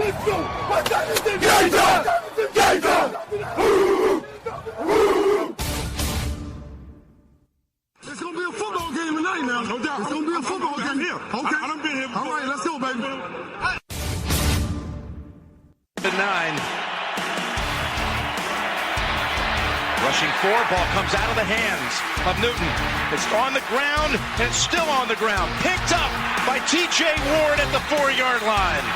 It's going to be a football game tonight now. No doubt. It's going to be a football game here. Okay. I done been here before. All right, let's go, baby. 9. Rushing 4, ball comes out of the hands of Newton. It's on the ground, and it's still on the ground. Picked up by T.J. Ward at the 4-yard line.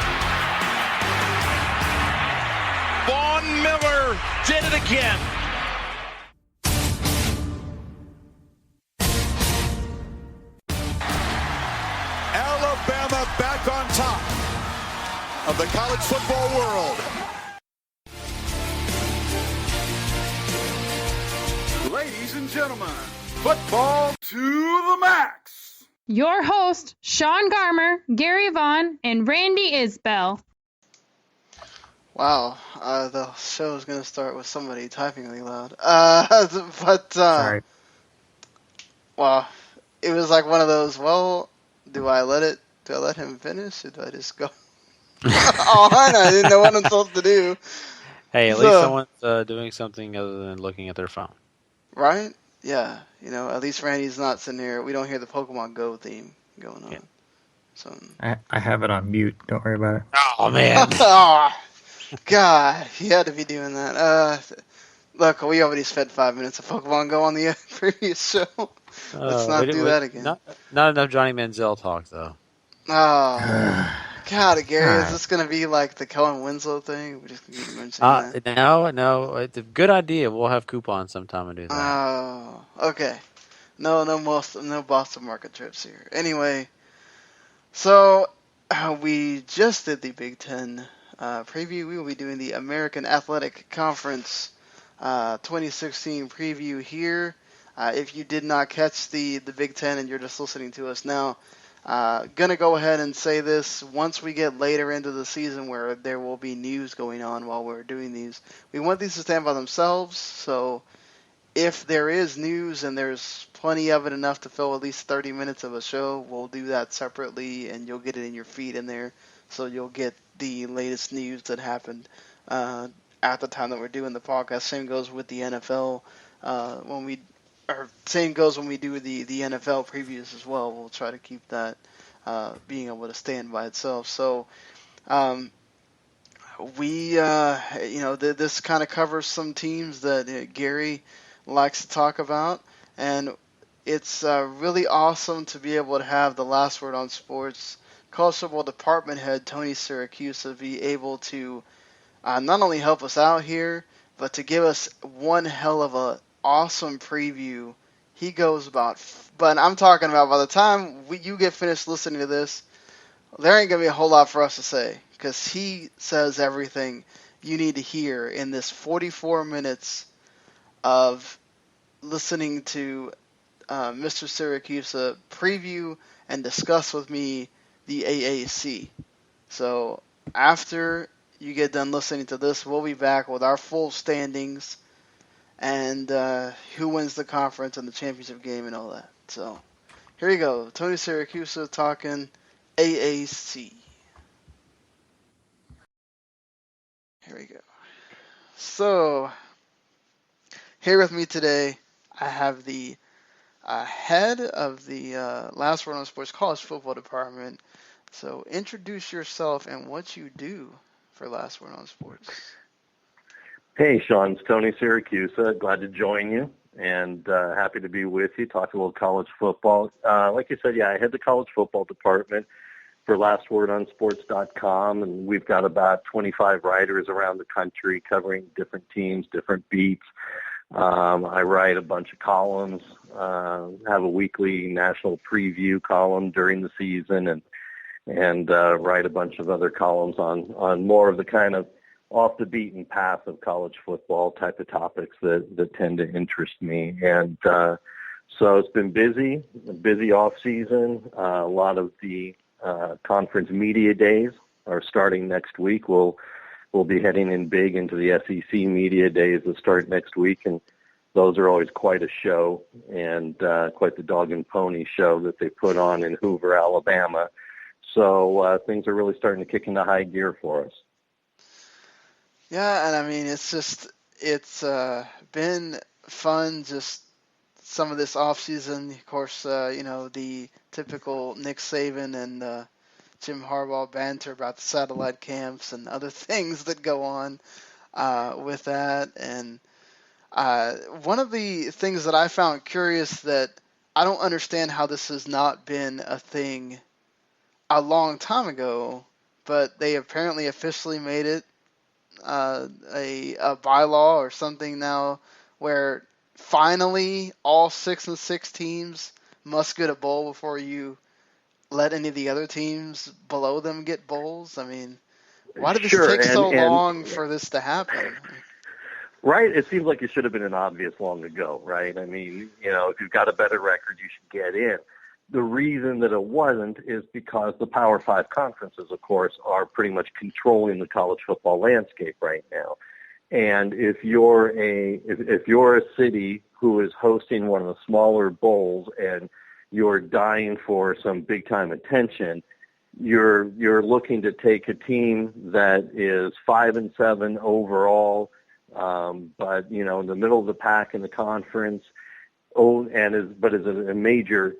Vaughn Miller did it again. Alabama back on top of the college football world. Ladies and gentlemen, football to the max. Your host, Sean Garmer, Gary Vaughn, and Randy Isbell. Wow, the show is going to start with somebody typing really loud. Sorry. Well, it was like one of those, well, do I let him finish, or do I just go on? I didn't know what I'm supposed to do. Hey, at least someone's doing something other than looking at their phone. Right? Yeah. You know, at least Randy's not sitting here. We don't hear the Pokemon Go theme going on. Yeah. So I have it on mute. Don't worry about it. Oh, man. Oh, God. He had to be doing that. Look, we already spent 5 minutes of Pokemon Go on the previous show. Let's not do that again. Not enough Johnny Manziel talk, though. Oh, God, Gary, is this going to be like the Kellen Winslow thing? We just keep mentioning that. No, it's a good idea. We'll have coupons sometime and do that. Oh, okay. No Boston market trips here. Anyway, so we just did the Big Ten preview. We will be doing the American Athletic Conference 2016 preview here. If you did not catch the Big Ten and you're just listening to us now, gonna go ahead and say this. Once we get later into the season where there will be news going on while we're doing these, we want these to stand by themselves. So if there is news and there's plenty of it, enough to fill at least 30 minutes of a show, we'll do that separately, and you'll get it in your feed in there. So you'll get the latest news that happened at the time that we're doing the podcast. Same goes with the NFL. Same goes when we do the NFL previews as well. We'll try to keep that being able to stand by itself. So this kind of covers some teams that Gary likes to talk about, and it's really awesome to be able to have the last word on sports college football department head Tony Siracusa be able to not only help us out here, but to give us one hell of a awesome preview. He goes about, but I'm talking about by the time you get finished listening to this, there ain't going to be a whole lot for us to say, because he says everything you need to hear in this 44 minutes of listening to Mr. Siracusa preview and discuss with me the AAC. So after you get done listening to this, we'll be back with our full standings and who wins the conference and the championship game and all that. So here you go. Tony Siracusa talking AAC. Here we go. So here with me today, I have the head of the Last Word on Sports College Football Department. So introduce yourself and what you do for Last Word on Sports. Hey, Sean, it's Tony Siracusa. Glad to join you and happy to be with you, talk a little college football. Like you said, I head the college football department for lastwordonsports.com, and we've got about 25 writers around the country covering different teams, different beats. I write a bunch of columns, have a weekly national preview column during the season, and write a bunch of other columns on more of the kind of off the beaten path of college football type of topics that tend to interest me. And so it's been a busy off season. A lot of the conference media days are starting next week. We'll be heading in big into the SEC media days that start next week, and those are always quite a show and quite the dog and pony show that they put on in Hoover, Alabama. So things are really starting to kick into high gear for us. Yeah, and I mean, it's been fun just some of this off season. Of course, the typical Nick Saban and Jim Harbaugh banter about the satellite camps and other things that go on with that. And one of the things that I found curious that I don't understand how this has not been a thing a long time ago, but they apparently officially made it a bylaw or something now where finally all 6-6 teams must get a bowl before you let any of the other teams below them get bowls. I mean, why did this Sure, take so and long for this to happen? right, it seems like it should have been an obvious long ago, right? I mean, if you've got a better record, you should get in. The reason that it wasn't is because the Power Five conferences, of course, are pretty much controlling the college football landscape right now. And if you're a city who is hosting one of the smaller bowls and you're dying for some big time attention, you're looking to take a team that is 5-7 overall, but in the middle of the pack in the conference. Is a major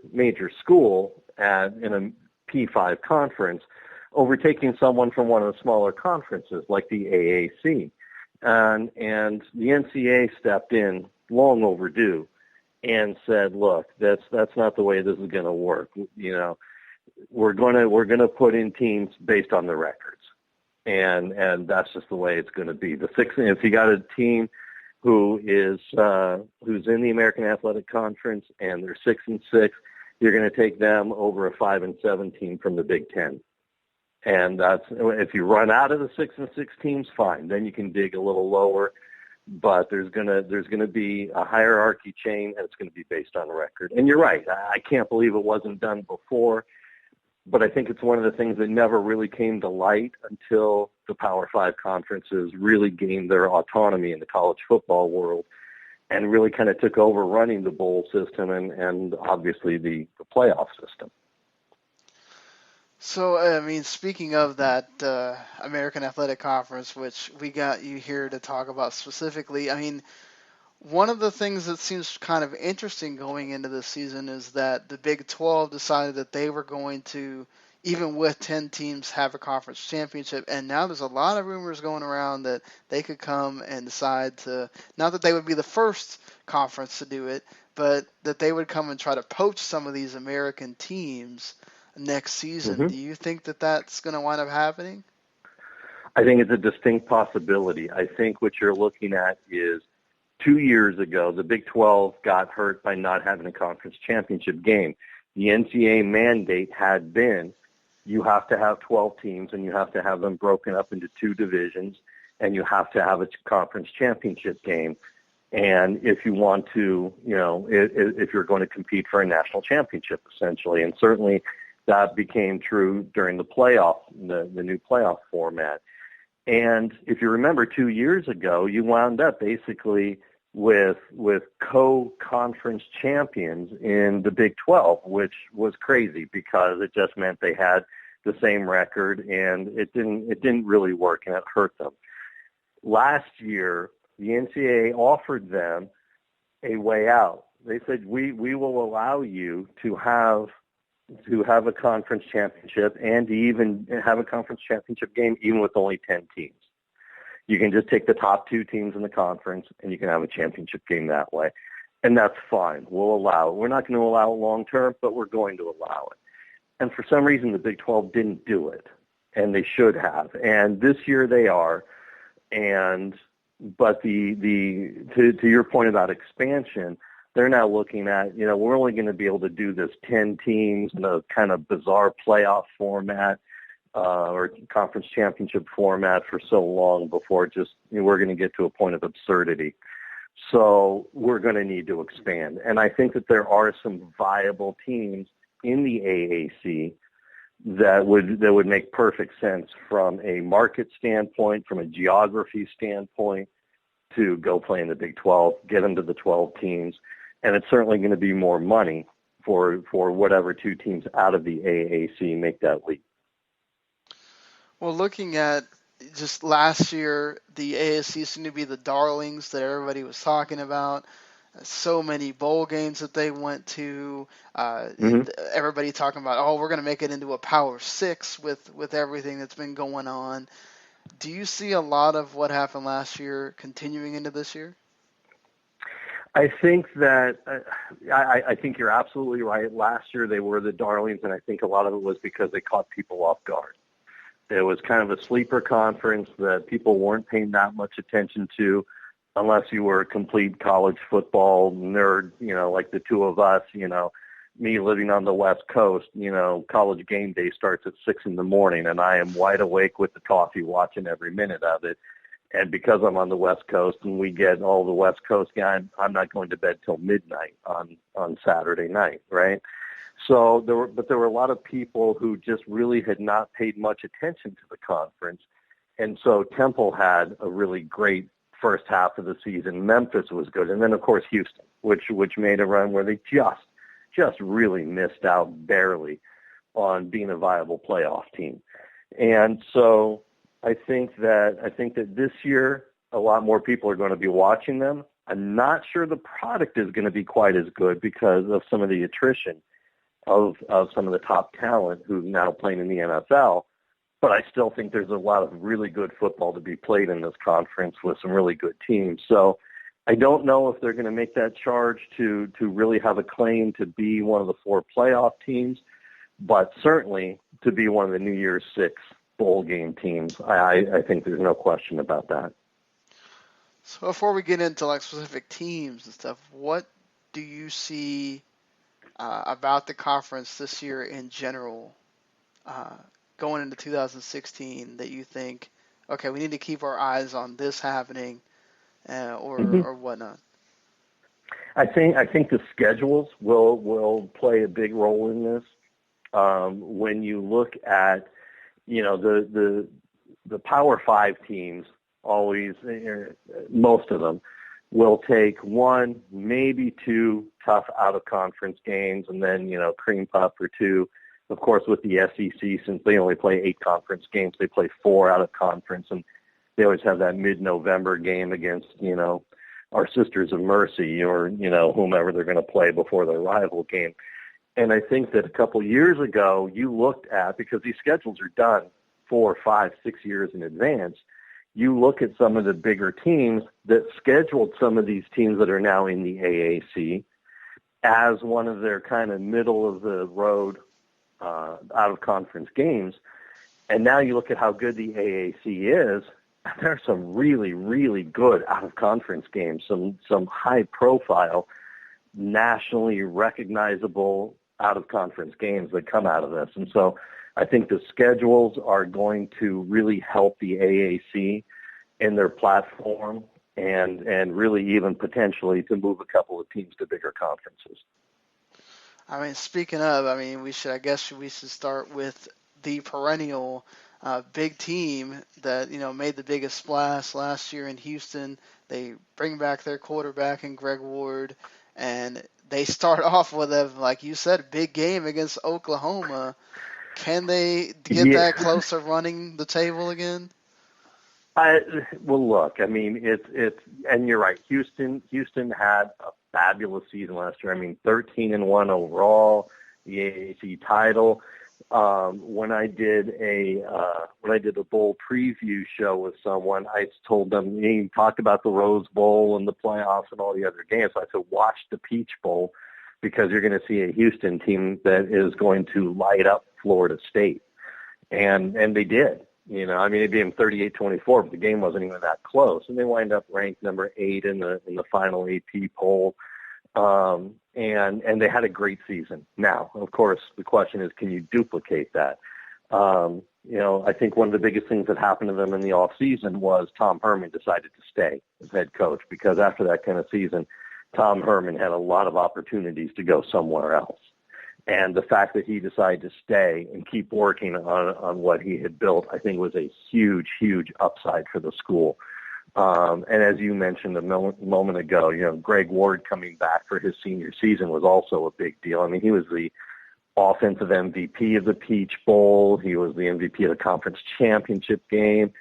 school in a P5 conference, overtaking someone from one of the smaller conferences like the AAC, and the NCAA stepped in long overdue and said, look, that's not the way this is going to work. We're gonna put in teams based on the records, and that's just the way it's going to be. If you got a team who's in the American Athletic Conference and they're 6-6, you're going to take them over a 5-7 team from the Big Ten. And that's, if you run out of the 6-6 teams, fine. Then you can dig a little lower, but there's gonna be a hierarchy chain, and it's going to be based on record. And you're right. I can't believe it wasn't done before. But I think it's one of the things that never really came to light until the Power Five conferences really gained their autonomy in the college football world and really kind of took over running the bowl system and obviously the playoff system. So, I mean, speaking of that American Athletic Conference, which we got you here to talk about specifically, I mean, one of the things that seems kind of interesting going into this season is that the Big 12 decided that they were going to, even with 10 teams, have a conference championship. And now there's a lot of rumors going around that they could come and decide to, not that they would be the first conference to do it, but that they would come and try to poach some of these American teams next season. Mm-hmm. Do you think that that's going to wind up happening? I think it's a distinct possibility. I think what you're looking at is 2 years ago, the Big 12 got hurt by not having a conference championship game. The NCAA mandate had been you have to have 12 teams and you have to have them broken up into two divisions and you have to have a conference championship game. And if you want to, if you're going to compete for a national championship, essentially, and certainly that became true during the playoff, the new playoff format. And if you remember 2 years ago, you wound up basically with co-conference champions in the Big 12, which was crazy because it just meant they had the same record and it didn't really work and it hurt them. Last year, the NCAA offered them a way out. They said, we will allow you to have a conference championship and to even have a conference championship game even with only 10 teams. You can just take the top two teams in the conference and you can have a championship game that way. And that's fine. We'll allow it. We're not going to allow it long term, but we're going to allow it. And for some reason, the Big 12 didn't do it, and they should have. And this year they are. But to your point about expansion, they're now looking at, we're only going to be able to do this 10 teams in a kind of bizarre playoff format or conference championship format for so long before we're going to get to a point of absurdity. So we're going to need to expand. And I think that there are some viable teams in the AAC that would make perfect sense from a market standpoint, from a geography standpoint, to go play in the Big 12, get them to the 12 teams. And it's certainly going to be more money for whatever two teams out of the AAC make that leap. Well, looking at just last year, the ASC seemed to be the darlings that everybody was talking about. So many bowl games that they went to. Mm-hmm. Everybody talking about, oh, we're going to make it into a Power Six with everything that's been going on. Do you see a lot of what happened last year continuing into this year? I think that I think you're absolutely right. Last year they were the darlings, and I think a lot of it was because they caught people off guard. It was kind of a sleeper conference that people weren't paying that much attention to unless you were a complete college football nerd, like the two of us, me living on the West Coast, college game day starts at 6 a.m. and I am wide awake with the coffee watching every minute of it. And because I'm on the West Coast and we get all the West Coast guys, I'm not going to bed till midnight on Saturday night, right? So there were a lot of people who just really had not paid much attention to the conference. And so Temple had a really great first half of the season. Memphis was good. And then, of course, Houston, which made a run where they just really missed out barely on being a viable playoff team. And so I think that this year a lot more people are going to be watching them. I'm not sure the product is going to be quite as good because of some of the attrition of some of the top talent who's now playing in the NFL. But I still think there's a lot of really good football to be played in this conference with some really good teams. So I don't know if they're going to make that charge to really have a claim to be one of the 4 playoff teams, but certainly to be one of the New Year's 6 bowl game teams. I think there's no question about that. So before we get into like specific teams and stuff, what do you see about the conference this year in general, going into 2016, that you think, okay, we need to keep our eyes on this happening, or whatnot? I think the schedules will play a big role in this. When you look at the Power 5 teams, always, most of them will take 1, maybe 2 tough out-of-conference games and then, cream puff or 2. Of course, with the SEC, since they only play 8 conference games, they play 4 out-of-conference, and they always have that mid-November game against, our Sisters of Mercy or, whomever they're going to play before their rival game. And I think that a couple years ago, you looked at, because these schedules are done 4, 5, 6 years in advance, you look at some of the bigger teams that scheduled some of these teams that are now in the AAC as one of their kind of middle-of-the-road out-of-conference games. And now you look at how good the AAC is, and there are some really, really good out-of-conference games, some high-profile, nationally recognizable out-of-conference games that come out of this. And so I think the schedules are going to really help the AAC in their platform and really even potentially to move a couple of teams to bigger conferences. I mean, speaking of, we should start with the perennial big team that, made the biggest splash last year in Houston. They bring back their quarterback in Greg Ward, and they start off with a, like you said, big game against Oklahoma. Can they get that close to running the table again? Well, look, it's and you're right. Houston had a fabulous season last year. 13-1 overall, the AAC title. When I did a bowl preview show with someone, I told them, you talked about the Rose Bowl and the playoffs and all the other games. I said, watch the Peach Bowl, because you're going to see a Houston team that is going to light up Florida State. And they did. They beat them 38-24, but the game wasn't even that close. And they wind up ranked number 8 in the final AP poll. And they had a great season. Now, of course, the question is, can you duplicate that? I think one of the biggest things that happened to them in the off season was Tom Herman decided to stay as head coach, because after that kind of season, Tom Herman had a lot of opportunities to go somewhere else. And the fact that he decided to stay and keep working on what he had built, I think was a huge, huge upside for the school. And as you mentioned a moment ago, Greg Ward coming back for his senior season was also a big deal. He was the offensive MVP of the Peach Bowl. He was the MVP of the conference championship game.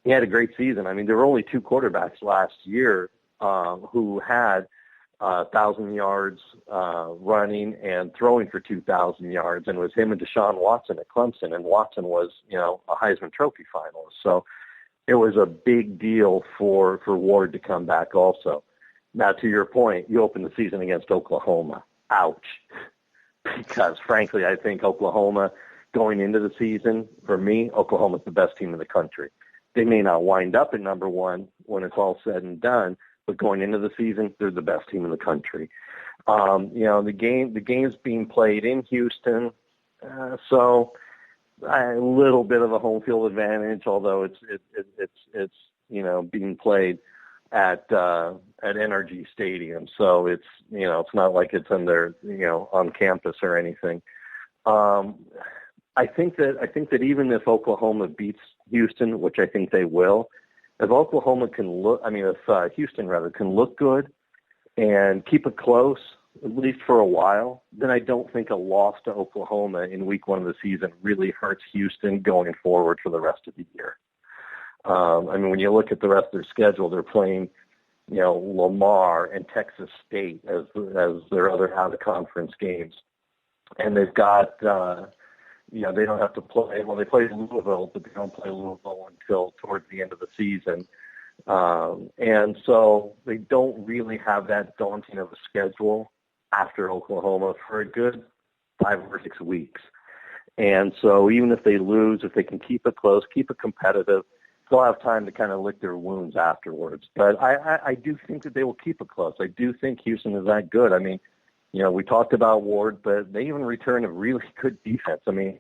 he had a great season. I mean, there were only 2 quarterbacks last year who had 1,000 yards running and throwing for 2,000 yards, and it was him and Deshaun Watson at Clemson, and Watson was, a Heisman Trophy finalist. So it was a big deal for Ward to come back also. Now, to your point, you open the season against Oklahoma. Ouch. Because, frankly, I think Oklahoma, going into the season, for me, Oklahoma's the best team in the country. They may not wind up at number 1 when it's all said and done, but going into the season, they're the best team in the country. The game's being played in Houston, so a little bit of a home field advantage, although it's being played at NRG Stadium, so it's not like it's in there on campus or anything. I think that even if Oklahoma beats Houston, which I think they will, if Houston can look good and keep it close, at least for a while, then I don't think a loss to Oklahoma in week 1 of the season really hurts Houston going forward for the rest of the year. When you look at the rest of their schedule, they're playing, Lamar and Texas State as their other out-of-conference games. And they've got, they don't have to play, they play Louisville, but they don't play Louisville until towards the end of the season. And so they don't really have that daunting of a schedule after Oklahoma for a good 5 or 6 weeks. And so even if they lose, if they can keep it close, keep it competitive, they'll have time to kind of lick their wounds afterwards. But I do think that they will keep it close. I do think Houston is that good. We talked about Ward, but they even return a really good defense. Their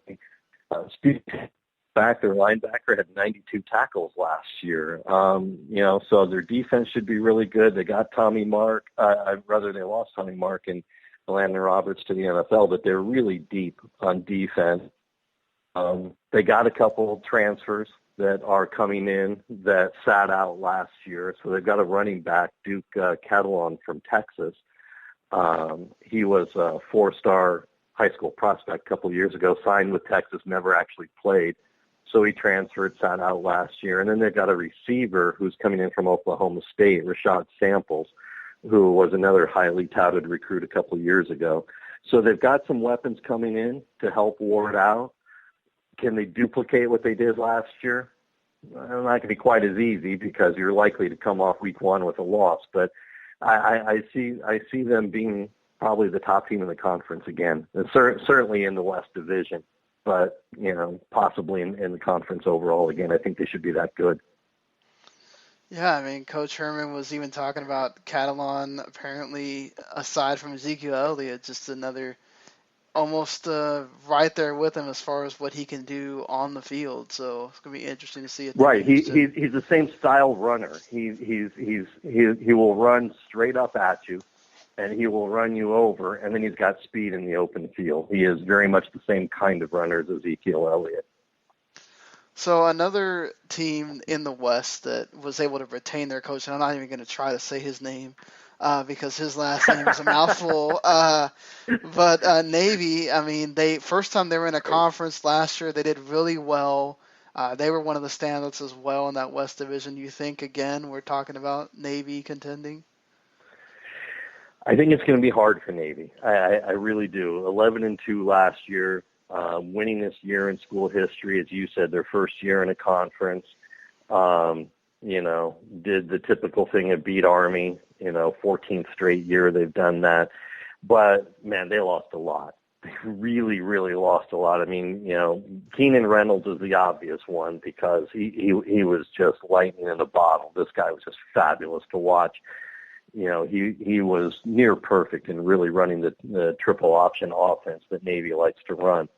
linebacker had 92 tackles last year. So their defense should be really good. They got Tommy Mark. They lost Tommy Mark and Landon Roberts to the NFL, but they're really deep on defense. They got a couple of transfers that are coming in that sat out last year. So they've got a running back, Duke Catalon from Texas. He was a 4-star high school prospect a couple of years ago, signed with Texas, never actually played. So he transferred, sat out last year. And then they've got a receiver who's coming in from Oklahoma State, Rashad Samples, who was another highly touted recruit a couple of years ago. So they've got some weapons coming in to help Ward out. Can they duplicate what they did last year? It's not going to be quite as easy because you're likely to come off week 1 with a loss. But I see them being probably the top team in the conference again, and certainly in the West Division. But possibly in the conference overall again. I think they should be that good. Yeah, Coach Herman was even talking about Catalan, apparently, aside from Ezekiel Elliott, just another almost right there with him as far as what he can do on the field. So it's going to be interesting to see it. Right. He's the same style runner. He will run straight up at you, and he will run you over, and then he's got speed in the open field. He is very much the same kind of runner as Ezekiel Elliott. So another team in the West that was able to retain their coach, and I'm not even going to try to say his name because his last name is a mouthful. But Navy, first time they were in a conference last year, they did really well. They were one of the standouts as well in that West Division. You think, again, we're talking about Navy contending? I think it's going to be hard for Navy. I really do. 11-2 last year. Winning this year in school history, as you said, their first year in a conference, did the typical thing of beat Army, 14th straight year they've done that. But, man, they lost a lot. They really, really lost a lot. Keenan Reynolds is the obvious one because he was just lightning in a bottle. This guy was just fabulous to watch. He was near perfect in really running the triple option offense that Navy likes to run.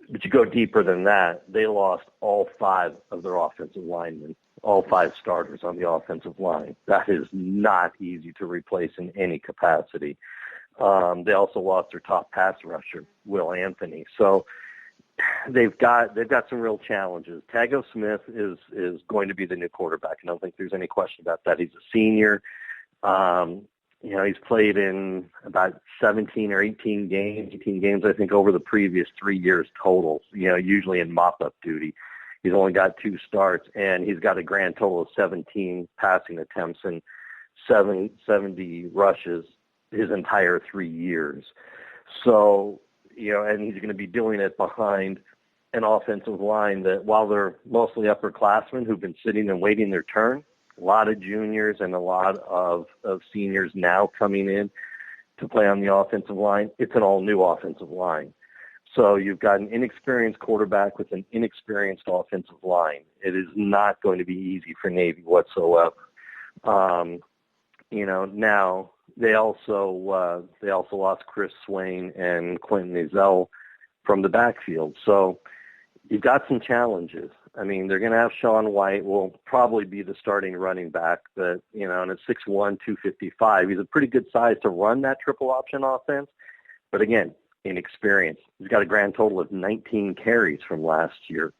But you go deeper than that, they lost all 5 of their offensive linemen, all 5 starters on the offensive line. That is not easy to replace in any capacity. They also lost their top pass rusher, Will Anthony. So they've got some real challenges. Tago Smith is going to be the new quarterback. I don't think there's any question about that. He's a senior. He's played in about 17 or 18 games, I think, over the previous 3 years total, usually in mop-up duty. He's only got 2 starts, and he's got a grand total of 17 passing attempts and 70 rushes his entire 3 years. So, and he's going to be doing it behind an offensive line that, while they're mostly upperclassmen who've been sitting and waiting their turn, a lot of juniors and a lot of seniors now coming in to play on the offensive line. It's an all-new offensive line. So you've got an inexperienced quarterback with an inexperienced offensive line. It is not going to be easy for Navy whatsoever. Now they also lost Chris Swain and Quentin Ezell from the backfield. So you've got some challenges. I mean, they're going to have Sean White will probably be the starting running back, but, and at 6'1", 255, he's a pretty good size to run that triple option offense. But again, inexperienced. He's got a grand total of 19 carries from last year.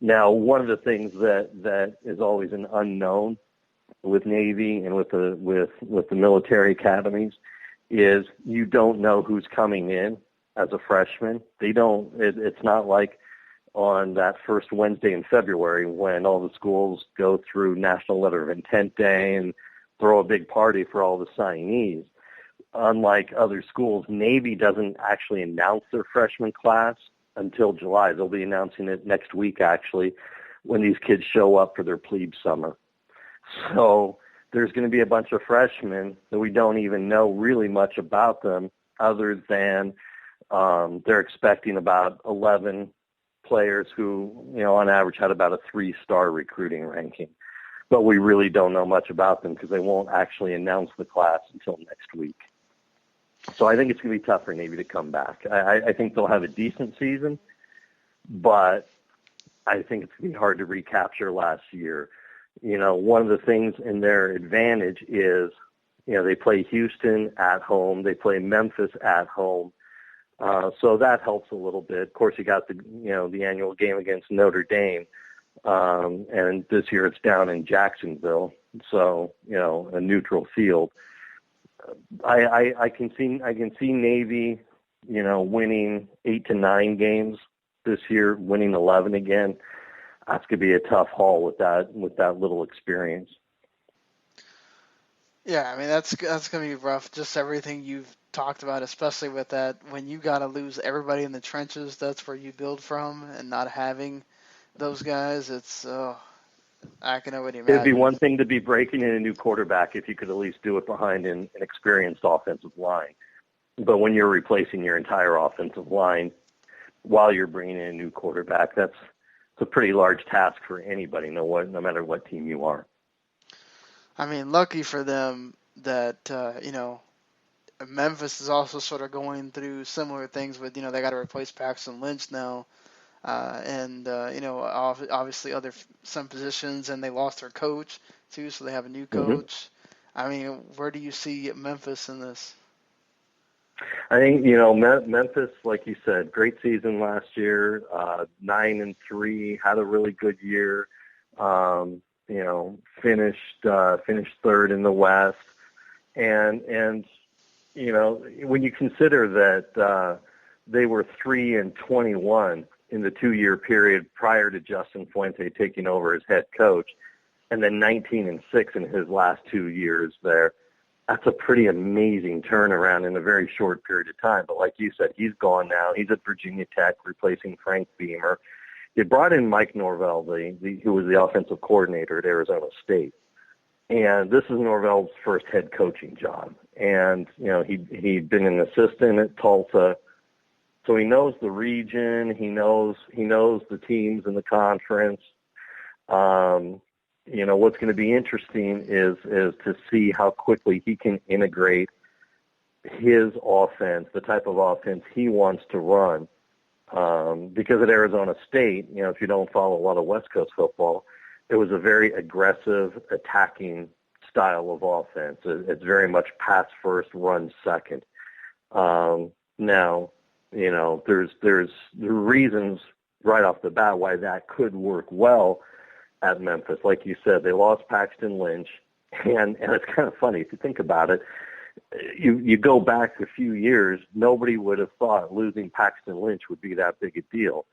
Now, one of the things that is always an unknown with Navy and with the military academies is you don't know who's coming in as a freshman. It's not like on that first Wednesday in February when all the schools go through National Letter of Intent Day and throw a big party for all the signees. Unlike other schools, Navy doesn't actually announce their freshman class until July. They'll be announcing it next week, actually, when these kids show up for their plebe summer. So there's going to be a bunch of freshmen that we don't even know really much about them other than they're expecting about 11 players who, on average had about a 3-star recruiting ranking. But we really don't know much about them because they won't actually announce the class until next week. So I think it's going to be tough for Navy to come back. I think they'll have a decent season, but I think it's going to be hard to recapture last year. One of the things in their advantage is, they play Houston at home. They play Memphis at home. So that helps a little bit. Of course, you got the annual game against Notre Dame. And this year it's down in Jacksonville. So, a neutral field. I can see Navy, winning 8 to 9 games this year, winning 11 again. That's gonna be a tough haul with that little experience. Yeah, I mean that's gonna be rough. Just everything you've talked about, especially with that when you gotta lose everybody in the trenches. That's where you build from, and not having those guys. It's I can already imagine. It'd be one thing to be breaking in a new quarterback if you could at least do it behind an experienced offensive line. But when you're replacing your entire offensive line while you're bringing in a new quarterback, it's a pretty large task for anybody, no matter what team you are. I mean, lucky for them that, Memphis is also sort of going through similar things with, they got to replace Paxton Lynch now. Obviously some positions, and they lost their coach too, so they have a new coach. I mean, where do you see Memphis in this? I think Memphis, like you said, great season last year, 9-3, had a really good year. Finished third in the West, and when you consider that they were 3-21. In the 2-year period prior to Justin Fuente taking over as head coach, and then 19-6 in his last 2 years there. That's a pretty amazing turnaround in a very short period of time. But like you said, he's gone now. He's at Virginia Tech, replacing Frank Beamer. They brought in Mike Norvell, who was the offensive coordinator at Arizona State. And this is Norvell's first head coaching job. And, he'd been an assistant at Tulsa. So he knows the region. He knows the teams in the conference. What's going to be interesting is to see how quickly he can integrate his offense, the type of offense he wants to run. Because at Arizona State, if you don't follow a lot of West Coast football, it was a very aggressive, attacking style of offense. It's very much pass first, run second. Now, there's reasons right off the bat why that could work well at Memphis. Like you said, they lost Paxton Lynch, and it's kind of funny if you think about it. You go back a few years, nobody would have thought losing Paxton Lynch would be that big a deal.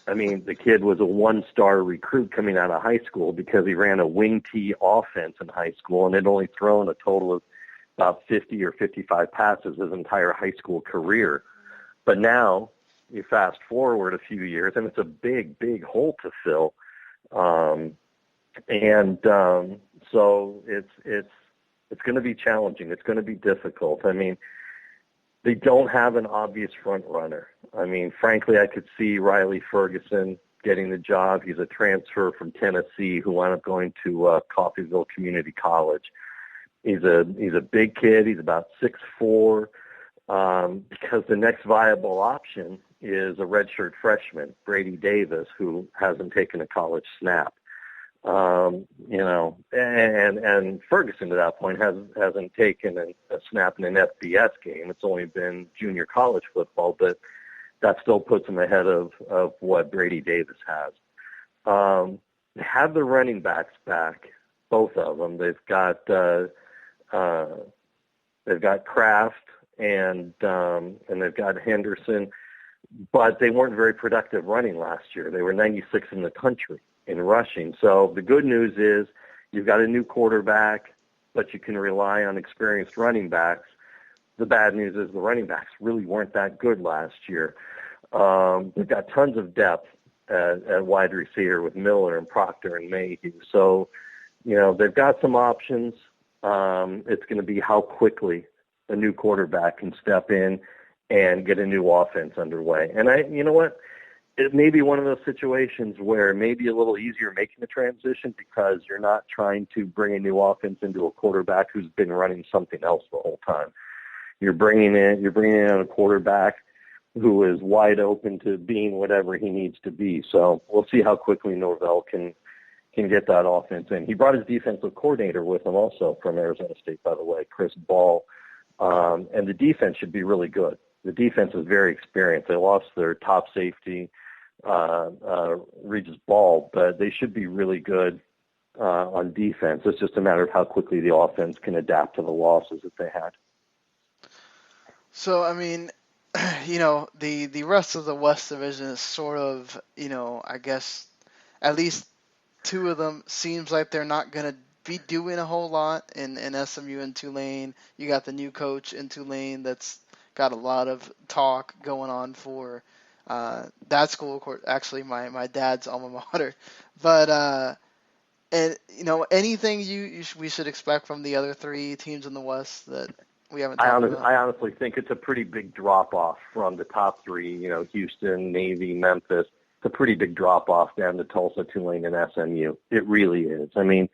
I mean, the kid was a one-star recruit coming out of high school because he ran a wing T offense in high school and had only thrown a total of about 50 or 55 passes his entire high school career. But now you fast forward a few years, and it's a big, big hole to fill. So it's going to be challenging. It's going to be difficult. I mean, they don't have an obvious front runner. I mean, frankly, I could see Riley Ferguson getting the job. He's a transfer from Tennessee who wound up going to Coffeyville Community College. He's a big kid. He's about 6'4", because the next viable option is a redshirt freshman, Brady Davis, who hasn't taken a college snap. And Ferguson to that point hasn't taken a snap in an FBS game. It's only been junior college football, but that still puts him ahead of what Brady Davis has. They have the running backs back, both of them. They've got Kraft and they've got Henderson, but they weren't very productive running last year. They were 96 in the country in rushing. So the good news is you've got a new quarterback, but you can rely on experienced running backs. The bad news is the running backs really weren't that good last year. They've got tons of depth at wide receiver with Miller and Proctor and Mayhew. So, they've got some options. It's going to be how quickly a new quarterback can step in and get a new offense underway. And you know what? It may be one of those situations where it may be a little easier making the transition because you're not trying to bring a new offense into a quarterback who's been running something else the whole time. You're bringing in a quarterback who is wide open to being whatever he needs to be. So we'll see how quickly Norvell can get that offense in. He brought his defensive coordinator with him also from Arizona State, by the way, Chris Ball. And the defense should be really good. The defense is very experienced. They lost their top safety, Regis Ball, but they should be really good on defense. It's just a matter of how quickly the offense can adapt to the losses that they had. So, I mean, the rest of the West Division is sort of, I guess at least two of them seems like they're not going to be doing a whole lot in SMU and Tulane. You got the new coach in Tulane that's got a lot of talk going on for that school. Of course, actually, my dad's alma mater. But anything we should expect from the other three teams in the West that we haven't talked about? I honestly think it's a pretty big drop-off from the top three, Houston, Navy, Memphis. It's a pretty big drop-off down to Tulsa, Tulane, and SMU. It really is. I mean,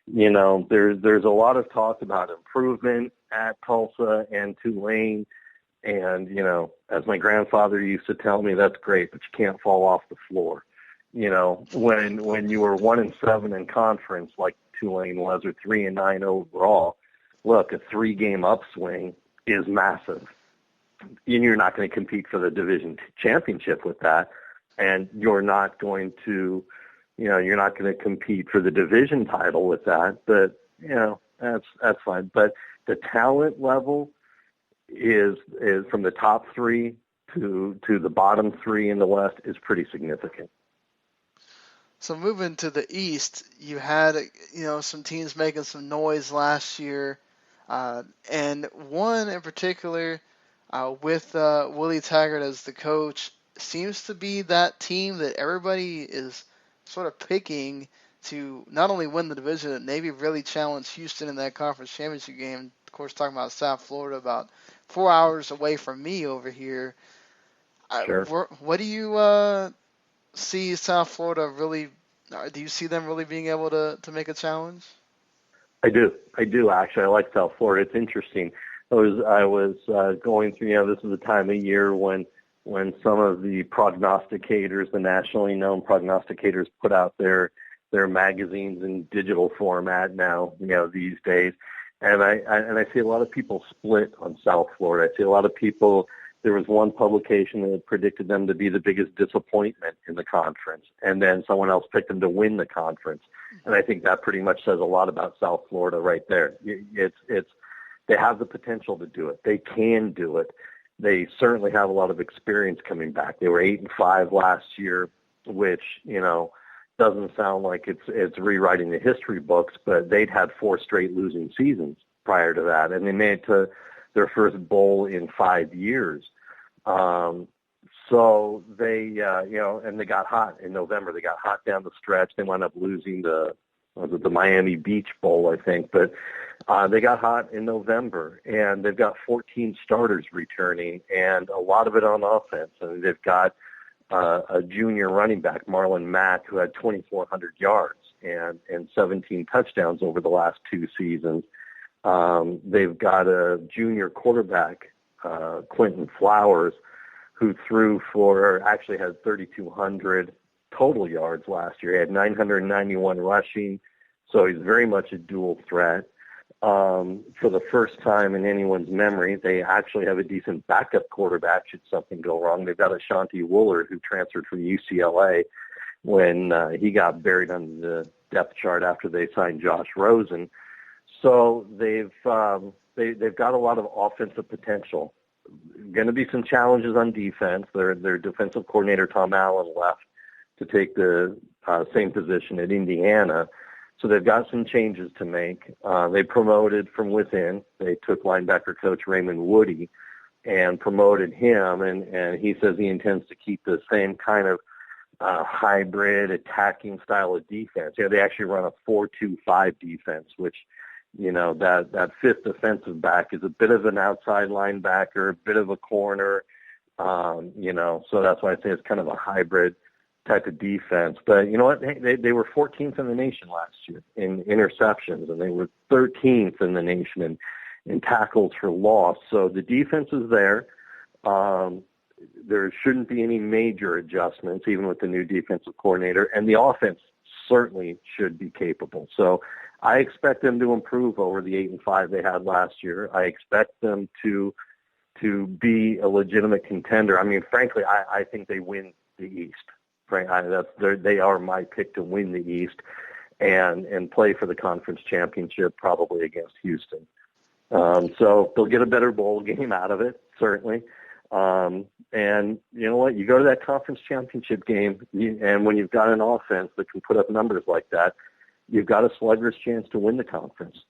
there's a lot of talk about improvement at Tulsa and Tulane. And, as my grandfather used to tell me, that's great, but you can't fall off the floor. When you were 1-7 in conference like Tulane was, or 3-9 overall, look, a 3-game upswing is massive. And you're not going to compete for the division championship with that. And you're not going to compete for the division title with that. But, that's fine. But the talent level is from the top three to the bottom three in the West is pretty significant. So moving to the East, you had some teams making some noise last year, and one in particular with Willie Taggart as the coach seems to be that team that everybody is sort of picking to not only win the division, but maybe really challenge Houston in that conference championship game. Of course, talking about South Florida, about 4 hours away from me over here. Sure. What do you see South Florida really? Do you see them really being able to make a challenge? I do actually. I like South Florida. It's interesting. I was going through. This is the time of year when some of the prognosticators, the nationally known prognosticators, put out their magazines in digital format now. These days. And I see a lot of people split on South Florida. I see a lot of people. There was one publication that predicted them to be the biggest disappointment in the conference, and then someone else picked them to win the conference. And I think that pretty much says a lot about South Florida right there. They have the potential to do it. They can do it. They certainly have a lot of experience coming back. They were 8-5 last year, which, doesn't sound like it's rewriting the history books, but they'd had 4 straight losing seasons prior to that, and they made it to their first bowl in 5 years. So they, and they got hot in November. They got hot down the stretch. They wound up losing the Miami Beach Bowl, I think, but they got hot in November, and they've got 14 starters returning, and a lot of it on offense. And they've got a junior running back, Marlon Mack, who had 2,400 yards and 17 touchdowns over the last 2 seasons. They've got a junior quarterback, Quentin Flowers, who actually had 3,200 total yards last year. He had 991 rushing, so he's very much a dual threat. For the first time in anyone's memory, they actually have a decent backup quarterback should something go wrong. They've got Ashanti Woolard, who transferred from UCLA when he got buried on the depth chart after they signed Josh Rosen. So they've got a lot of offensive potential. Going to be some challenges on defense. Their defensive coordinator, Tom Allen, left to take the same position at Indiana. So they've got some changes to make. They promoted from within. They took linebacker coach Raymond Woody and promoted him, and he says he intends to keep the same kind of hybrid attacking style of defense. They actually run a 4-2-5 defense, which, that fifth defensive back is a bit of an outside linebacker, a bit of a corner, so that's why I say it's kind of a hybrid type of defense. But you know what? They were 14th in the nation last year in interceptions, and they were 13th in the nation in tackles for loss. So the defense is there. There shouldn't be any major adjustments, even with the new defensive coordinator, and the offense certainly should be capable. So I expect them to improve over the 8-5 they had last year. I expect them to be a legitimate contender. I mean, frankly, I think they win the East. They are my pick to win the East and play for the conference championship, probably against Houston. So they'll get a better bowl game out of it, certainly. And you know what? You go to that conference championship game, and when you've got an offense that can put up numbers like that, you've got a slugger's chance to win the conference.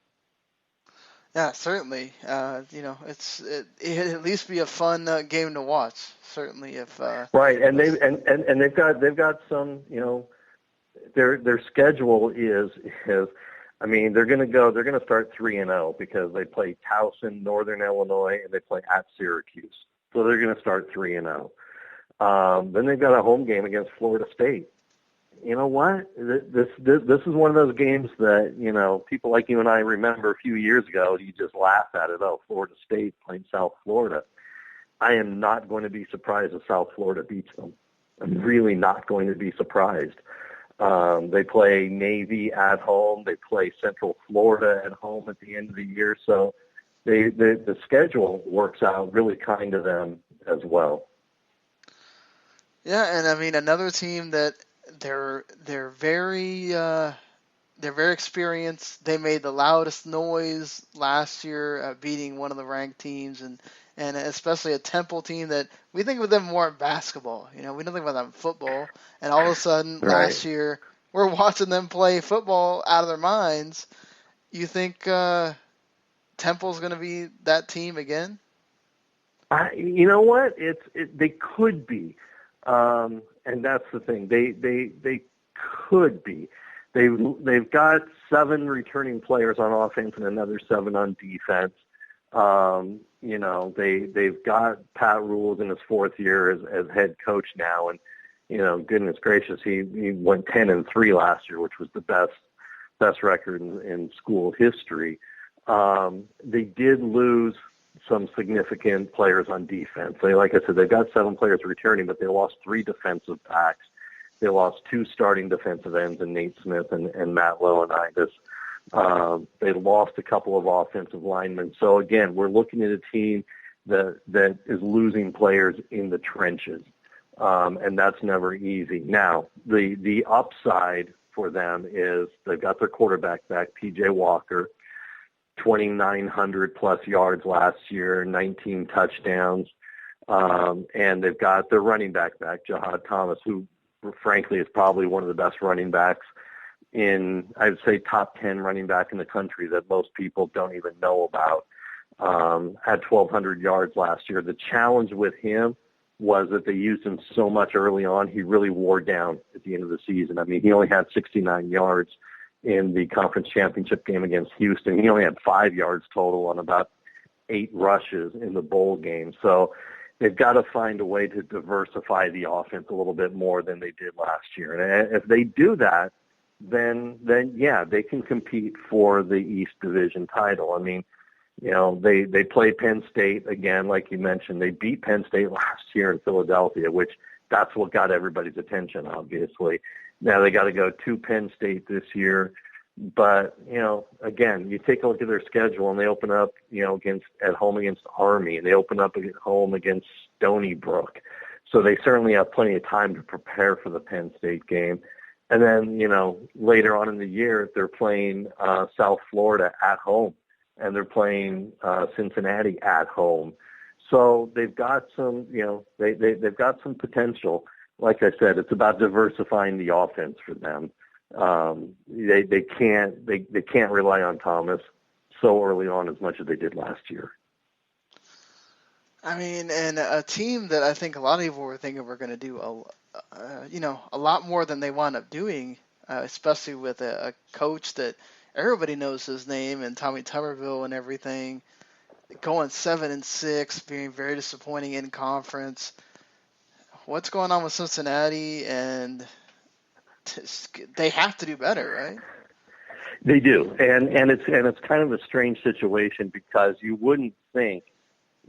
Yeah, certainly. It'd at least be a fun game to watch. Certainly, if right, and they've got some. Their schedule is. I mean, they're going to start 3-0 because they play Towson, Northern Illinois, and they play at Syracuse. So they're going to start 3-0. Then they've got a home game against Florida State. You know what? This is one of those games that, people like you and I remember a few years ago. You just laugh at it. Oh, Florida State playing South Florida. I am not going to be surprised if South Florida beats them. I'm really not going to be surprised. They play Navy at home. They play Central Florida at home at the end of the year. So the schedule works out really kind to them as well. Yeah, and I mean another team that they're very experienced. They made the loudest noise last year, beating one of the ranked teams, and especially a Temple team that we think of them more in basketball. We don't think about them in football. And all of a sudden, last year, we're watching them play football out of their minds. You think Temple's going to be that team again? You know what? They could be, and that's the thing. They could be. They've got 7 returning players on offense and another 7 on defense. They've got Pat Rules in his 4th year as head coach now, and goodness gracious, he went 10-3 last year, which was the best record in school history. They did lose some significant players on defense. Like I said, they've got 7 players returning, but they lost 3 defensive backs. They lost 2 starting defensive ends in Nate Smith and Matt Loanitis. They lost a couple of offensive linemen. So again, we're looking at a team that is losing players in the trenches, and that's never easy. Now, the upside for them is they've got their quarterback back, P.J. Walker, 2,900 plus yards last year, 19 touchdowns. And they've got their running back, Jahad Thomas, who frankly is probably one of the best running backs in, I would say, top 10 running back in the country that most people don't even know about. Had 1,200 yards last year. The challenge with him was that they used him so much early on, he really wore down at the end of the season. I mean, he only had 69 yards in the conference championship game against Houston. He only had 5 yards total on about 8 rushes in the bowl game. So they've got to find a way to diversify the offense a little bit more than they did last year. And if they do that, then yeah, they can compete for the East Division title. I mean, you know, they play Penn State again, like you mentioned. They beat Penn State last year in Philadelphia, which that's what got everybody's attention, obviously. Now they got to go to Penn State this year. But, you know, again, you take a look at their schedule and they open up, you know, at home against Army, and they open up at home against Stony Brook. So they certainly have plenty of time to prepare for the Penn State game. And then, you know, later on in the year, they're playing South Florida at home, and they're playing Cincinnati at home. So they've got some, you know, they've got some potential. Like I said, it's about diversifying the offense for them. They can't rely on Thomas so early on as much as they did last year. I mean, and a team that I think a lot of people were thinking were going to do a lot more than they wound up doing, especially with a coach that everybody knows his name and Tommy Tuberville and everything, going 7-6, being very disappointing in conference. What's going on with Cincinnati? And they have to do better, right? They do, and it's kind of a strange situation because you wouldn't think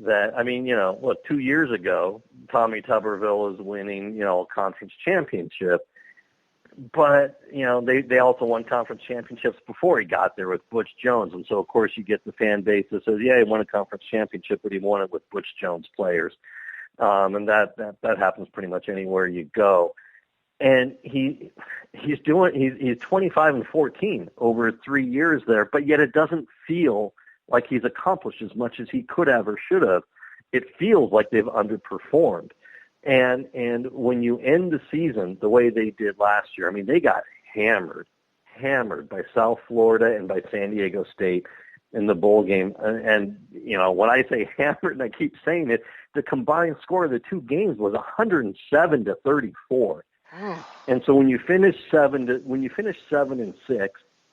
that. I mean, you know, 2 years ago, Tommy Tuberville is winning, you know, a conference championship, but you know they also won conference championships before he got there with Butch Jones, and so of course you get the fan base that says, yeah, he won a conference championship, but he won it with Butch Jones players, and that happens pretty much anywhere you go. And he's 25-14 over 3 years there, but yet it doesn't feel like he's accomplished as much as he could have or should have. It feels like they've underperformed. And when you end the season the way they did last year, I mean, they got hammered by South Florida and by San Diego State in the bowl game. And you know, when I say hammered, and I keep saying it, the combined score of the two games was 107-34. And so when you finish 7-6,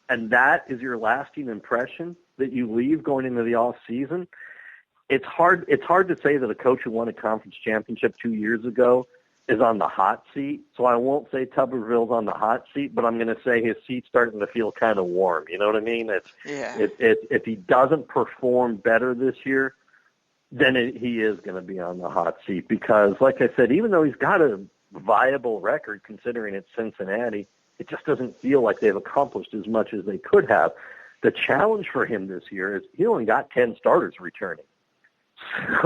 and that is your lasting impression that you leave going into the off season, it's hard to say that a coach who won a conference championship 2 years ago is on the hot seat. So I won't say Tuberville's on the hot seat, but I'm going to say his seat's starting to feel kind of warm. You know what I mean? If he doesn't perform better this year, then he is going to be on the hot seat because, like I said, even though he's got a viable record considering it's Cincinnati, it just doesn't feel like they've accomplished as much as they could have. The challenge for him this year is he only got 10 starters returning.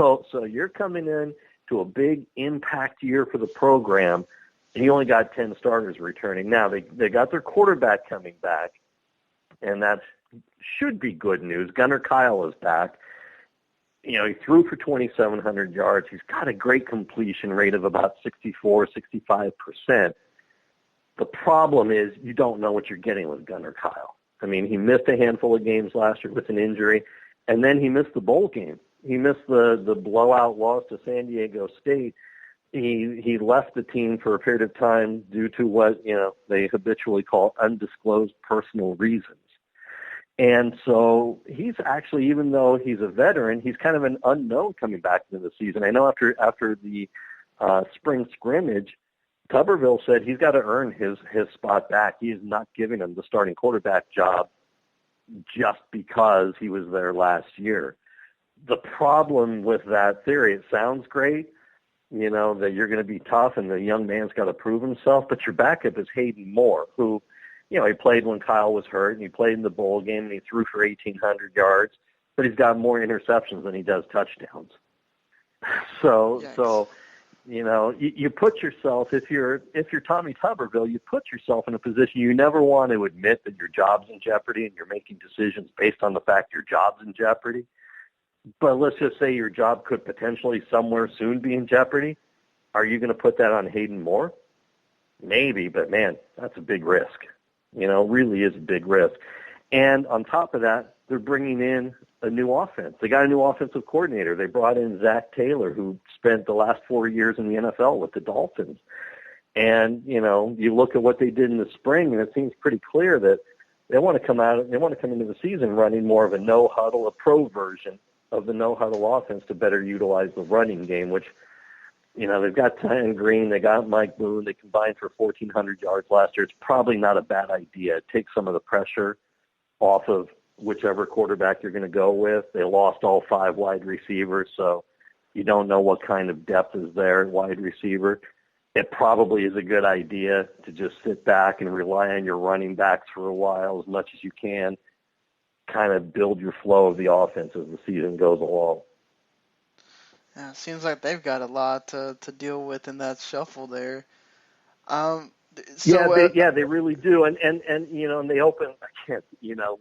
So you're coming in to a big impact year for the program, and you only got 10 starters returning. Now, they got their quarterback coming back, and that should be good news. Gunnar Kyle is back. You know, he threw for 2,700 yards. He's got a great completion rate of about 64-65%. The problem is you don't know what you're getting with Gunnar Kyle. I mean, he missed a handful of games last year with an injury, and then he missed the bowl game. He missed the blowout loss to San Diego State. He left the team for a period of time due to what, you know, they habitually call undisclosed personal reasons. And so he's actually, even though he's a veteran, he's kind of an unknown coming back into the season. I know after the spring scrimmage, Tuberville said he's got to earn his spot back. He is not giving him the starting quarterback job just because he was there last year. The problem with that theory, it sounds great, you know, that you're going to be tough and the young man's got to prove himself, but your backup is Hayden Moore, who, you know, he played when Kyle was hurt, and he played in the bowl game, and he threw for 1,800 yards, but he's got more interceptions than he does touchdowns. So you know, you put yourself, if you're Tommy Tuberville, you put yourself in a position you never want to admit that your job's in jeopardy and you're making decisions based on the fact your job's in jeopardy. but let's just say your job could potentially somewhere soon be in jeopardy. Are you going to put that on Hayden Moore? Maybe, but man, that's a big risk. Really is a big risk. And on top of that, they're bringing in a new offense. They got a new offensive coordinator. They brought in Zach Taylor, who spent the last 4 years in the NFL with the Dolphins. And, you look at what they did in the spring, and it seems pretty clear that they want to come into the season running more of a no-huddle, a pro version of the no-huddle offense to better utilize the running game, which, they've got Ty Green, they got Mike Boone, they combined for 1,400 yards last year. It's probably not a bad idea. It takes some of the pressure off of whichever quarterback you're going to go with. They lost all 5 wide receivers, so you don't know what kind of depth is there at wide receiver. It probably is a good idea to just sit back and rely on your running backs for a while as much as you can, kind of build your flow of the offense as the season goes along. Yeah, it seems like they've got a lot to deal with in that shuffle there. They really do, and they open. I can't,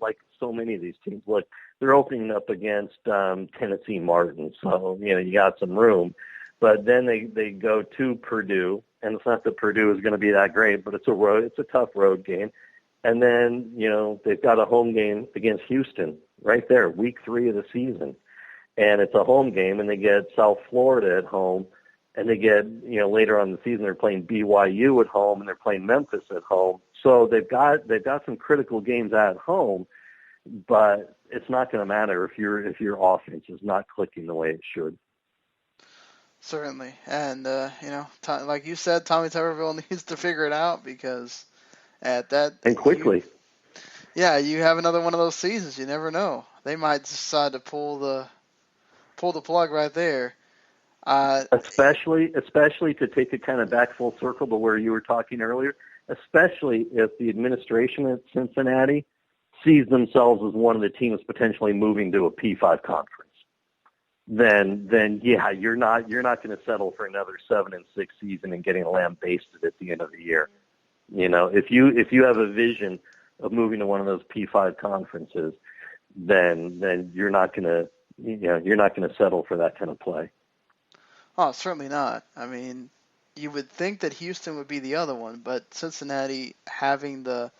like so many of these teams. Look, they're opening up against Tennessee Martin, so you got some room. But then they go to Purdue, and it's not that Purdue is going to be that great, but it's a tough road game. And then they've got a home game against Houston right there, week 3 of the season, and it's a home game, and they get South Florida at home. And they get, later on in the season, they're playing BYU at home and they're playing Memphis at home. So they've got some critical games at home, but it's not going to matter if your offense is not clicking the way it should. Certainly, and like you said, Tommy Tuberville needs to figure it out because at that and quickly. You have another one of those seasons. You never know. They might decide to pull the plug right there. Especially to take it kind of back full circle to where you were talking earlier, especially if the administration at Cincinnati sees themselves as one of the teams potentially moving to a P5 conference, then you're not going to settle for another 7-6 season and getting lambasted at the end of the year. If you have a vision of moving to one of those P5 conferences, then you're not going to settle for that kind of play. Oh, certainly not. I mean, you would think that Houston would be the other one, but Cincinnati having the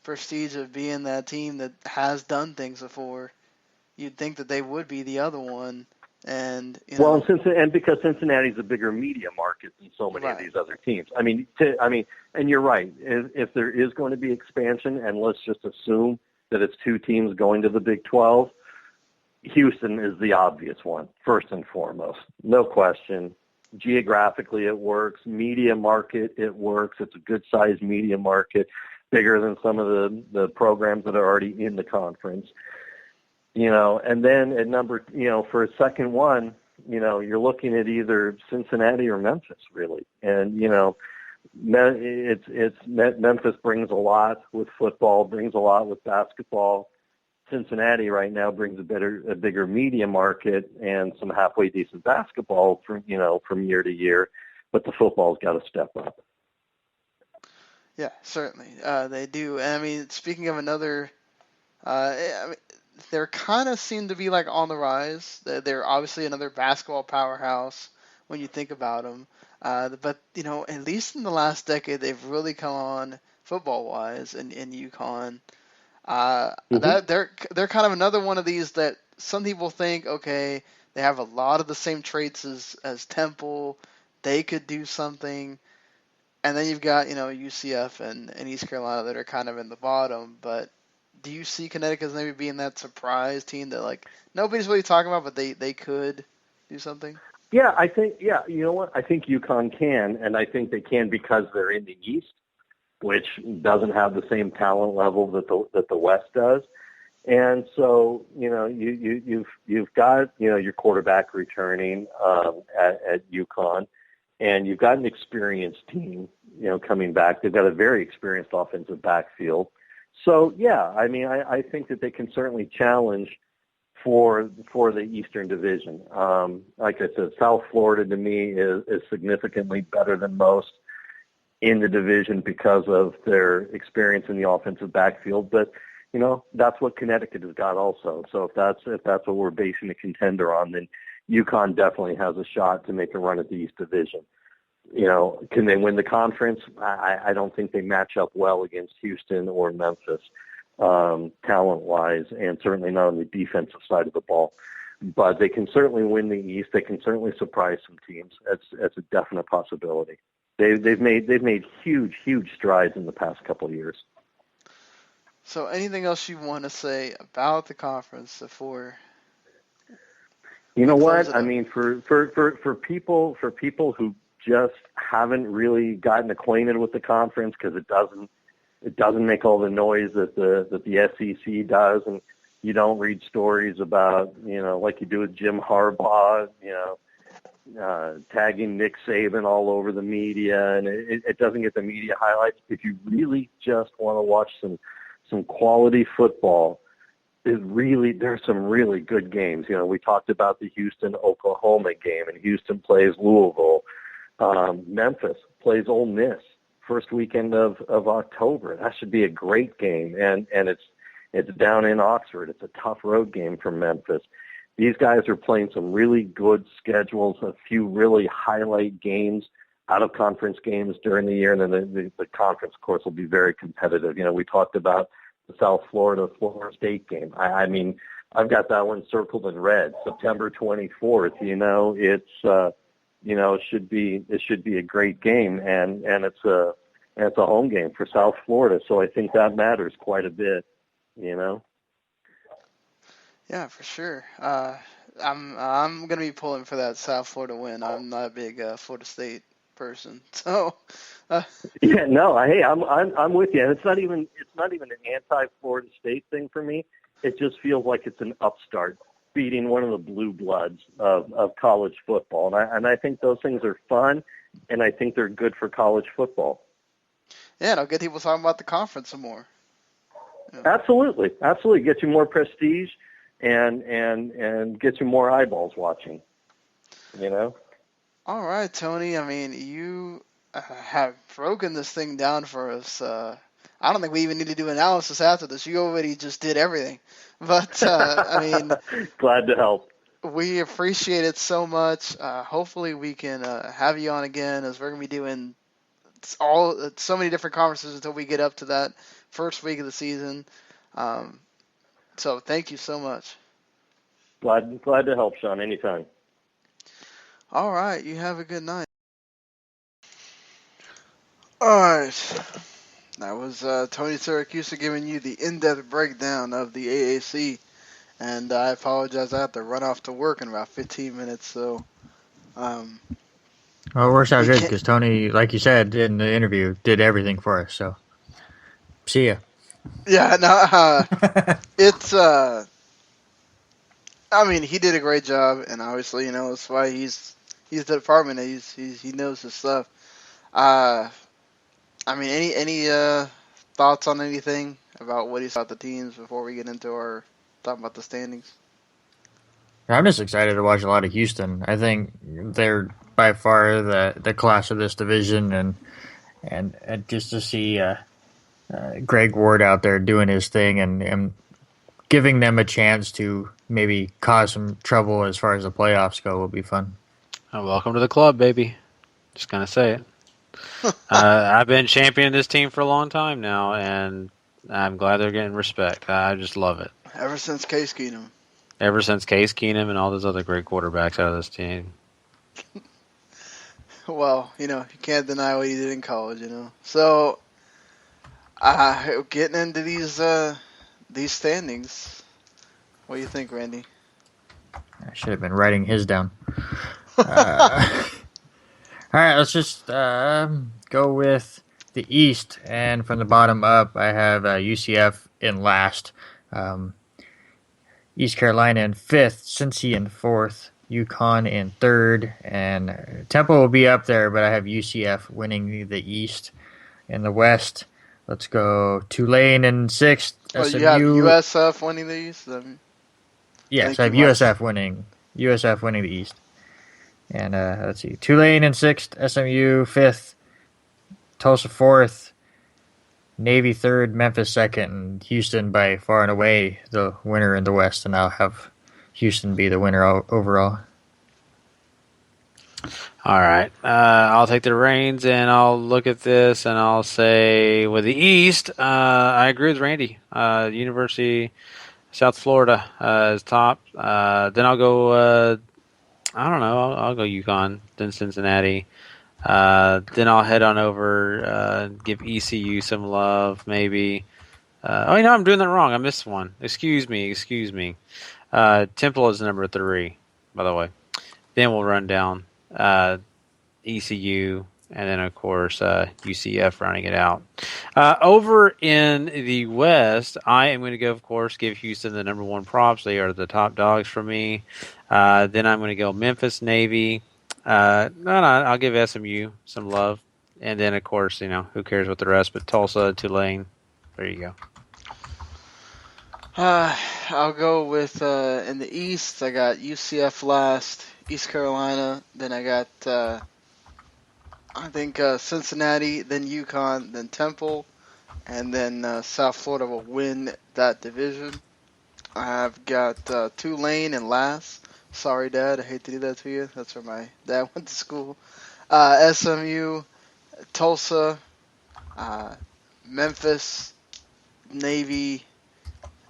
prestige of being that team that has done things before, you'd think that they would be the other one. And and because Cincinnati's a bigger media market than so many of these other teams. I mean, and you're right. If there is going to be expansion, and let's just assume that it's 2 teams going to the Big 12. Houston is the obvious one, first and foremost. No question. Geographically, it works. Media market, it works. It's a good-sized media market, bigger than some of the programs that are already in the conference. And then at number, for a second one, you're looking at either Cincinnati or Memphis, really. And, Memphis brings a lot with football, brings a lot with basketball. Cincinnati right now brings a bigger media market and some halfway decent basketball from year to year, but the football's got to step up. Yeah, certainly they do. And I mean, speaking of another, they're kind of seem to be like on the rise. They're obviously another basketball powerhouse when you think about them. But at least in the last decade, they've really come on football wise in UConn. That they're kind of another one of these that some people think, okay, they have a lot of the same traits as Temple, they could do something, and then you've got UCF and East Carolina that are kind of in the bottom. But do you see Connecticut as maybe being that surprise team that like nobody's really talking about, but they could do something? Yeah, I think you know what? I think UConn can, and I think they can because they're in the East, which doesn't have the same talent level that the West does. And so, you've got, your quarterback returning at UConn, and you've got an experienced team, coming back. They've got a very experienced offensive backfield. So, yeah, I mean, I think that they can certainly challenge for the Eastern Division. Like I said, South Florida to me is significantly better than most in the division because of their experience in the offensive backfield. But, that's what Connecticut has got also. So if that's what we're basing a contender on, then UConn definitely has a shot to make a run at the East Division. Can they win the conference? I don't think they match up well against Houston or Memphis, talent-wise, and certainly not on the defensive side of the ball. But they can certainly win the East. They can certainly surprise some teams. That's a definite possibility. They've made huge strides in the past couple of years. So anything else you want to say about the conference before? You know what? I mean, for people who just haven't really gotten acquainted with the conference because it doesn't make all the noise that the SEC does, and you don't read stories about, like you do with Jim Harbaugh, tagging Nick Saban all over the media, and it doesn't get the media highlights. If you really just want to watch some quality football, there's some really good games. We talked about the Houston-Oklahoma game, and Houston plays Louisville. Memphis plays Ole Miss first weekend of October. That should be a great game, and it's down in Oxford. It's a tough road game for Memphis. These guys are playing some really good schedules, a few really highlight games, out-of-conference games during the year, and then the conference, of course, will be very competitive. We talked about the South Florida-Florida State game. I mean, I've got that one circled in red, September 24th. It should be a great game, and it's a home game for South Florida, so I think that matters quite a bit. Yeah, for sure. I'm gonna be pulling for that South Florida win. I'm not a big Florida State person, so. Yeah, no. Hey, I'm with you. And it's not even an anti-Florida State thing for me. It just feels like it's an upstart beating one of the blue bloods of college football, and I think those things are fun, and I think they're good for college football. Yeah, and I'll get people talking about the conference some more. Yeah. Absolutely. Get you more prestige. And get you more eyeballs watching, All right, Tony. I mean, you have broken this thing down for us. I don't think we even need to do analysis after this. You already just did everything. But, I mean... Glad to help. We appreciate it so much. Hopefully we can have you on again, as we're going to be doing so many different conferences until we get up to that first week of the season. So thank you so much. Glad to help, Sean, anytime. All right, you have a good night. All right, that was Tony Siracusa giving you the in-depth breakdown of the AAC, and I apologize, I have to run off to work in about 15 minutes, so... Well, it works out good, because Tony, like you said in the interview, did everything for us, so see ya. Yeah, no, it's, I mean, he did a great job, and obviously, that's why he's the department. He knows his stuff. I mean, any thoughts on anything about what he thought the teams before we get into our talking about the standings? I'm just excited to watch a lot of Houston. I think they're by far the class of this division, and just to see Greg Ward out there doing his thing and giving them a chance to maybe cause some trouble as far as the playoffs go will be fun. Welcome to the club, baby. Just gonna say it. I've been championing this team for a long time now, and I'm glad they're getting respect. I just love it. Ever since Case Keenum. Ever since Case Keenum and all those other great quarterbacks out of this team. Well, you can't deny what he did in college, So, getting into these standings, what do you think, Randy? I should have been writing his down. All right, let's just go with the East. And from the bottom up, I have UCF in last, East Carolina in 5th, Cincy in 4th, UConn in 3rd, and Temple will be up there, but I have UCF winning the East. In the West, let's go Tulane in 6th. Well, you have USF winning the East? Yes, I have USF winning the East. And let's see, Tulane in 6th, SMU 5th, Tulsa 4th, Navy third, Memphis second, and Houston by far and away the winner in the West, and I'll have Houston be the winner overall. All right. I'll take the reins and I'll look at this and I'll say with the East, I agree with Randy. University South Florida is top. Then I'll go. I don't know. I'll go UConn. Then Cincinnati. Then I'll head on over. Give ECU some love, maybe. I'm doing that wrong. I missed one. Excuse me. Temple is number 3, by the way. Then we'll run down ECU, and then, of course, UCF rounding it out. Over in the West, I am going to go, of course, give Houston the number 1 props. They are the top dogs for me. Then I'm going to go Memphis, Navy. I'll give SMU some love. And then, of course, who cares what the rest, but Tulsa, Tulane. There you go. I'll go with, in the East, I got UCF last, East Carolina, then I got, Cincinnati, then UConn, then Temple, and then South Florida will win that division. I've got Tulane and last. Sorry, Dad, I hate to do that to you. That's where my dad went to school. SMU, Tulsa, Memphis, Navy,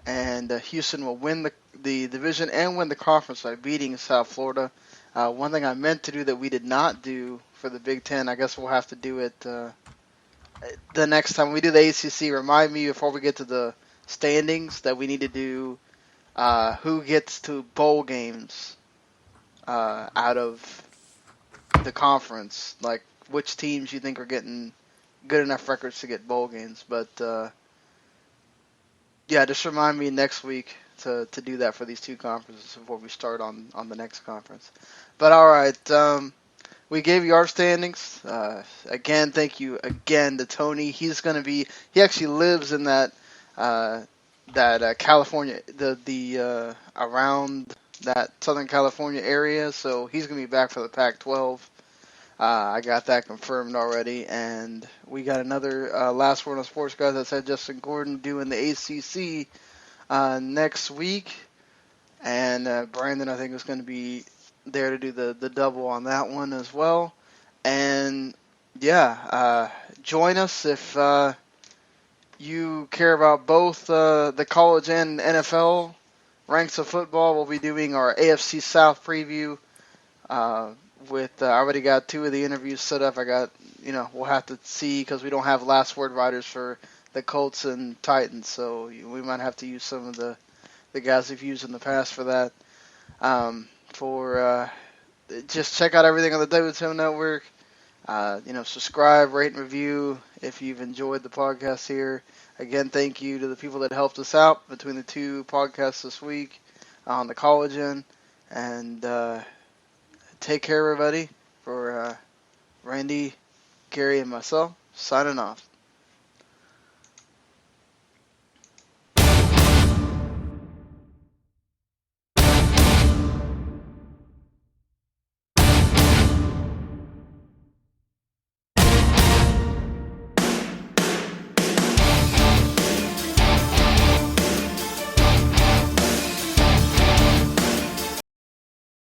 and Houston will win the division and win the conference by beating South Florida. One thing I meant to do that we did not do for the Big Ten, I guess we'll have to do it the next time we do the ACC. Remind me before we get to the standings that we need to do who gets to bowl games out of the conference, like which teams you think are getting good enough records to get bowl games. But just remind me next week to do that for these 2 conferences before we start on the next conference. But all right, we gave you our standings. Again, thank you again to Tony. He actually lives in that California, the around that Southern California area, so he's gonna be back for the Pac-12. I got that confirmed already, and we got another last word on sports, guys. That said, Justin Gordon doing the ACC next week, and Brandon, I think, is going to be there to do the double on that one as well. And join us if you care about both the college and NFL ranks of football. We'll be doing our AFC South preview. I already got 2 of the interviews set up. We'll have to see because we don't have last word writers for the Colts and Titans, so we might have to use some of the guys we've used in the past for that. Just check out everything on the WTM Network. Subscribe, rate, and review if you've enjoyed the podcast here. Again, thank you to the people that helped us out between the 2 podcasts this week on the college end. And take care, everybody. For Randy, Gary, and myself, signing off.